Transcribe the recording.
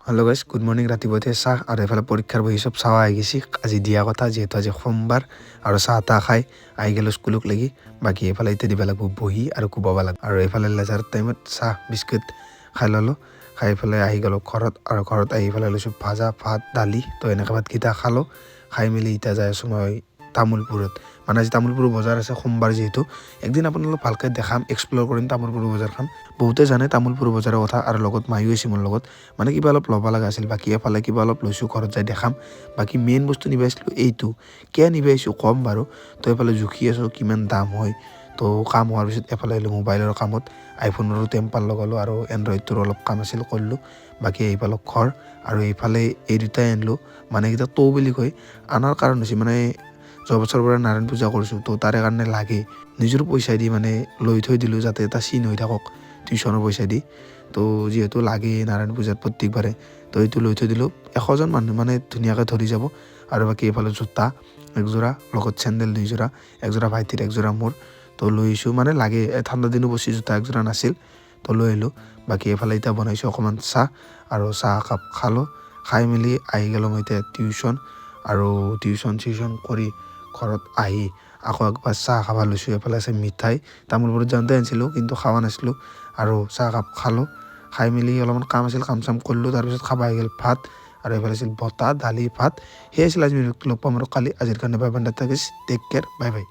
Hello' guys, good morning. ৰাতিপুৱাতে চাহ আৰু এইফালে পৰীক্ষাৰ বহি চব চাৱা আহি গৈছি। আজি দিয়া কথা যিহেতু আজি সোমবাৰ আৰু চাহ তাহ খাই আহি গ'লোঁ স্কুলক লাগি। বাকী এইফালে এতিয়া দিব লাগিব বহি আৰু কোবাব লাগিব। আৰু এইফালে লেজাৰ টাইমত চাহ বিস্কুট খাই ল'লোঁ। খাই পেলাই আহি গ'লোঁ ঘৰত, আৰু ঘৰত আহি পেলাই লৈছোঁ ভাজা ভাত দালি। তো এনেকৈ ভাতকেইটা খালোঁ। খাই মেলি এতিয়া যাই আছোঁ মই তামোলপুৰত। মানে আজি তামোলপুৰ বজাৰ আছে, সোমবাৰ যিহেতু। একদিন আপোনালোক ভালকৈ দেখাম, এক্সপ্ল'ৰ কৰিম তামোলপুৰ বজাৰখন। বহুতে জানে তামোলপুৰ বজাৰৰ কথা, আৰু লগত মায়ো আছে মোৰ লগত। মানে কিবা অলপ ল'ব লগা আছিল, বাকী এফালে কিবা অলপ লৈছোঁ, ঘৰত যাই দেখাম। বাকী মেইন বস্তু নিব আহিছিলোঁ এইটো। কিয় নিব আহিছোঁ ক'ম বাৰু। তো এইফালে জুখি আছোঁ কিমান দাম হয়। তো কাম হোৱাৰ পিছত এফালে আহিলোঁ মোবাইলৰ কামত। আইফোনৰো টেম্পাৰ লগালোঁ আৰু এণ্ড্ৰইডটোৰ অলপ কাম আছিল কৰিলোঁ। বাকী এইফালে ঘৰ, আৰু এইফালে এই দুটাই আনিলোঁ। মানে এইকেইটা টৌ বুলি কয়। আনাৰ কাৰণ হৈছে মানে যোৱা বছৰৰ পৰা নাৰায়ণ পূজা কৰিছোঁ, তো তাৰে কাৰণে লাগে। নিজৰ পইচা দি মানে লৈ থৈ দিলোঁ, যাতে এটা চিন হৈ থাকক টিউশ্যনৰ পইচা দি। তো যিহেতু লাগে নাৰায়ণ পূজাত প্ৰত্যেকবাৰে, তো এইটো লৈ থৈ দিলোঁ। 100জন মানুহ মানে ধুনীয়াকৈ ধৰি যাব। আৰু বাকী এইফালে জোতা একযোৰা, লগত চেণ্ডেল 2যোৰা, একযোৰা ভাইটিৰ একযোৰা মোৰ। তো লৈ আহিছোঁ, মানে লাগে, ঠাণ্ডা দিনো বছি জোতা একযোৰা নাছিল, তো লৈ আহিলোঁ। বাকী এইফালে এতিয়া বনাইছোঁ অকণমান চাহ, আৰু চাহ একাপ খালোঁ। খাই মেলি আহি গ'লোঁ মই এতিয়া টিউশ্যন। আৰু টিউশ্যন কৰি ঘৰত আহি আকৌ একবাৰ চাহ খাব লৈছোঁ। এইফালে আছে মিঠাই, তামোলপুৰত যাওঁতে আনিছিলোঁ কিন্তু খোৱা নাছিলোঁ। আৰু চাহ একাপ খালোঁ। খাই মেলি অলপমান কাম আছিল, কাম চাম কৰিলোঁ। তাৰপিছত খাব আহি গ'ল ভাত, আৰু এইফালে আছিল বটা দালি ভাত। সেয়াই আছিল আজি। লগ পাম আৰু কালি। আজিৰ কাৰণে bye bye, tech care, bye bye.